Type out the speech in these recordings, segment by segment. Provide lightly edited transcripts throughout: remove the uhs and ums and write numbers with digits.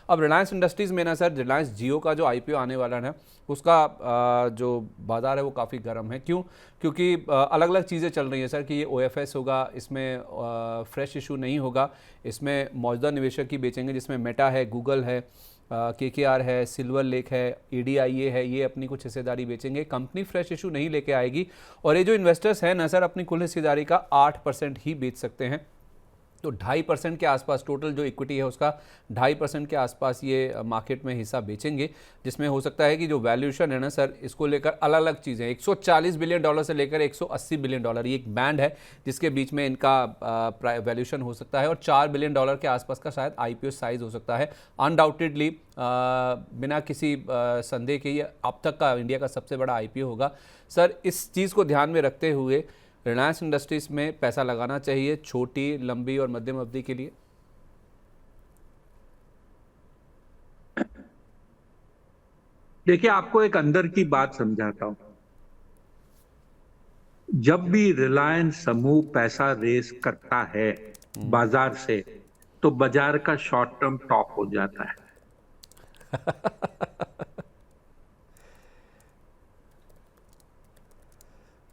अब रिलायंस इंडस्ट्रीज़ में ना सर, रिलायंस जियो का जो आईपीओ आने वाला है उसका जो बाज़ार है वो काफ़ी गर्म है। क्यों? क्योंकि अलग अलग चीज़ें चल रही हैं सर कि ये ओएफएस होगा, इसमें फ्रेश इशू नहीं होगा, इसमें मौजूदा निवेशक ही बेचेंगे, जिसमें मेटा है, गूगल है, केकेआर है, सिल्वर लेक है, एडीआईए है, ये अपनी कुछ हिस्सेदारी बेचेंगे। कंपनी फ्रेश इशू नहीं लेके आएगी और ये जो इन्वेस्टर्स हैं ना सर, अपनी कुल हिस्सेदारी का 8% ही बेच सकते हैं। तो 2.5% के आसपास टोटल जो इक्विटी है उसका 2.5% के आसपास ये मार्केट में हिस्सा बेचेंगे, जिसमें हो सकता है कि जो वैल्यूएशन है ना सर, इसको लेकर अलग अलग चीज़ें, $140 बिलियन से लेकर $180 बिलियन, ये एक बैंड है जिसके बीच में इनका वैल्यूएशन हो सकता है, और $4 बिलियन के आसपास का शायद आईपीओ साइज हो सकता है। अनडाउटेडली बिना किसी संदेह के ये अब तक का इंडिया का सबसे बड़ा आईपीओ होगा। सर, इस चीज़ को ध्यान में रखते हुए रिलायंस इंडस्ट्रीज में पैसा लगाना चाहिए छोटी, लंबी और मध्यम अवधि के लिए? देखिए, आपको एक अंदर की बात समझाता हूं। जब भी रिलायंस समूह पैसा रेस करता है बाजार से, तो बाजार का शॉर्ट टर्म टॉप हो जाता है।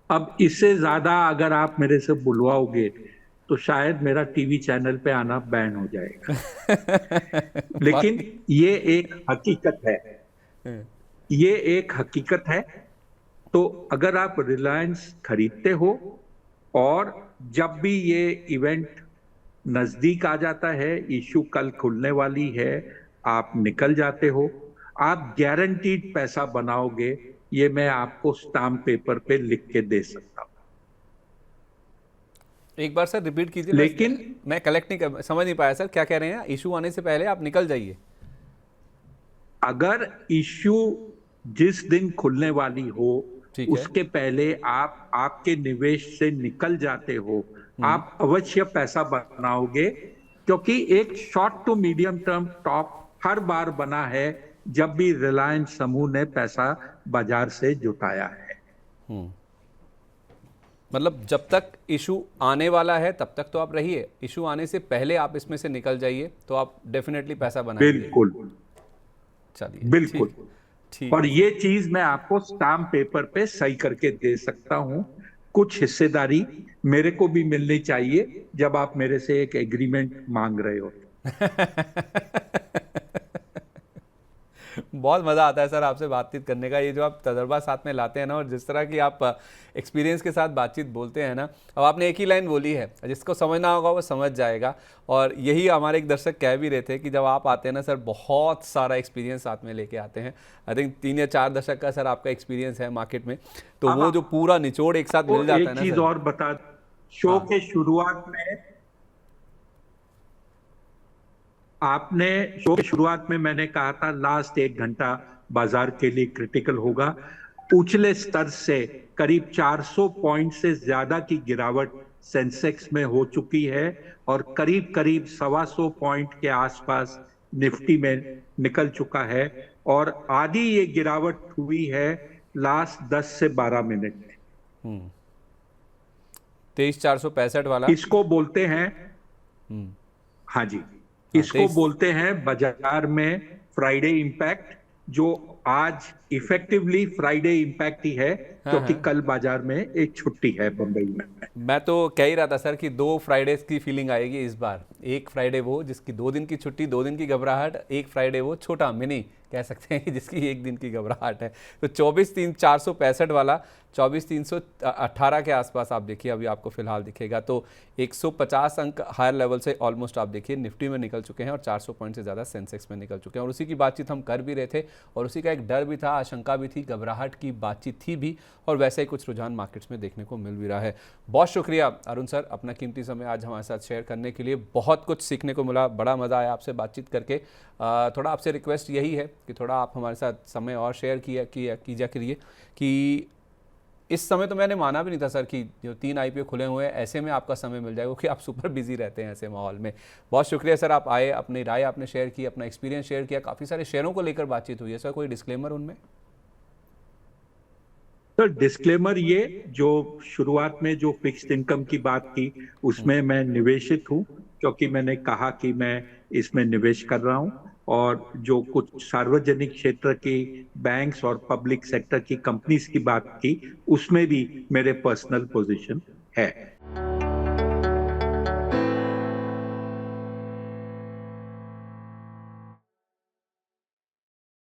अब इससे ज्यादा अगर आप मेरे से बुलवाओगे तो शायद मेरा टीवी चैनल पे आना बैन हो जाएगा। लेकिन ये एक हकीकत है, ये एक हकीकत है। तो अगर आप रिलायंस खरीदते हो और जब भी ये इवेंट नजदीक आ जाता है, इशू कल खुलने वाली है, आप निकल जाते हो, आप गारंटीड पैसा बनाओगे, ये मैं आपको स्टाम्प पेपर पे लिख के दे सकता हूं। एक बार सर रिपीट कीजिए। लेकिन मैं कलेक्ट नहीं समझ नहीं पाया सर, क्या कह रहे हैं? इशू आने से पहले आप निकल जाइए। अगर इश्यू जिस दिन खुलने वाली हो उसके पहले आप आपके निवेश से निकल जाते हो, आप अवश्य पैसा बनाओगे, क्योंकि एक short to medium term top हर बार बना है जब भी रिलायंस समूह ने पैसा बाजार से जुटाया है। मतलब जब तक इशू आने वाला है तब तक तो आप रहिए, इशू आने से पहले आप इसमें से निकल जाइए तो आप डेफिनेटली पैसा बनाएंगे। बिल्कुल, चलिए, बिल्कुल। ठीक। और ये चीज मैं आपको स्टाम्प पेपर पे सही करके दे सकता हूं। कुछ हिस्सेदारी मेरे को भी मिलनी चाहिए जब आप मेरे से एक एग्रीमेंट मांग रहे हो। बहुत मज़ा आता है सर आपसे बातचीत करने का। ये जो आप तजर्बा साथ में लाते हैं ना, और जिस तरह की आप एक्सपीरियंस के साथ बातचीत बोलते हैं ना, अब आपने एक ही लाइन बोली है, जिसको समझना होगा वो समझ जाएगा। और यही हमारे एक दर्शक कह भी रहे थे कि जब आप आते हैं ना सर, बहुत सारा एक्सपीरियंस साथ में लेके आते हैं। आई थिंक 3 या 4 दशक का सर आपका एक्सपीरियंस है मार्केट में, तो वो जो पूरा निचोड़ एक साथ मिल जाता है ना। एक चीज और बता, शो के शुरुआत में मैंने कहा था लास्ट 1 घंटा बाजार के लिए क्रिटिकल होगा। उछले स्तर से करीब 400 पॉइंट से ज्यादा की गिरावट सेंसेक्स में हो चुकी है और करीब करीब 125 पॉइंट के आसपास निफ्टी में निकल चुका है, और आधी ये गिरावट हुई है लास्ट 10 से 12 मिनट में। 23,465 वाला इसको बोलते हैं, हाँ जी, इसको बोलते हैं बाजार में फ्राइडे इंपैक्ट, जो आज इफेक्टिवली फ्राइडे इंपैक्ट ही है, क्योंकि कल बाजार में एक छुट्टी है बंबई में। मैं तो कह ही रहा था सर कि 2 फ्राइडेज की फीलिंग आएगी इस बार। एक फ्राइडे वो जिसकी 2 दिन की छुट्टी, 2 दिन की घबराहट, एक फ्राइडे वो छोटा मिनी कह सकते हैं जिसकी 1 दिन की घबराहट है। तो 24,465 वाला 24,318 के आसपास आप देखिए, अभी आपको फिलहाल दिखेगा। तो 150 अंक हायर लेवल से ऑलमोस्ट आप देखिए निफ्टी में निकल चुके हैं और 400 पॉइंट से ज़्यादा सेंसेक्स में निकल चुके हैं। और उसी की बातचीत हम कर भी रहे थे, और उसी का एक डर भी था, आशंका भी थी, घबराहट की बातचीत थी भी, और वैसे ही कुछ रुझान मार्केट्स में देखने को मिल भी रहा है। बहुत शुक्रिया अरुण सर, अपना कीमती समय आज हमारे साथ शेयर करने के लिए। बहुत कुछ सीखने को मिला, बड़ा मज़ा आया आपसे बातचीत करके। थोड़ा आपसे रिक्वेस्ट यही है कि थोड़ा आप हमारे साथ समय और शेयर कीजिए करिए कि इस समय तो मैंने माना भी नहीं था सर कि जो 3 आईपीओ खुले हुए हैं ऐसे में आपका समय मिल जाएगा, क्योंकि आप सुपर बिजी रहते हैं ऐसे माहौल में। बहुत शुक्रिया सर, आप आए, अपनी राय आपने शेयर की, अपना एक्सपीरियंस शेयर किया, काफ़ी सारे शेयरों को लेकर बातचीत हुई है। सर कोई डिस्क्लेमर उनमें? तो डिस्क्लेमर ये, जो शुरुआत में जो फिक्स्ड इनकम की बात की उसमें मैं निवेशित हूं, क्योंकि मैंने कहा कि मैं इसमें निवेश कर रहा हूं। और जो कुछ सार्वजनिक क्षेत्र की बैंक्स और पब्लिक सेक्टर की कंपनीज की बात की, उसमें भी मेरे पर्सनल पोजीशन है।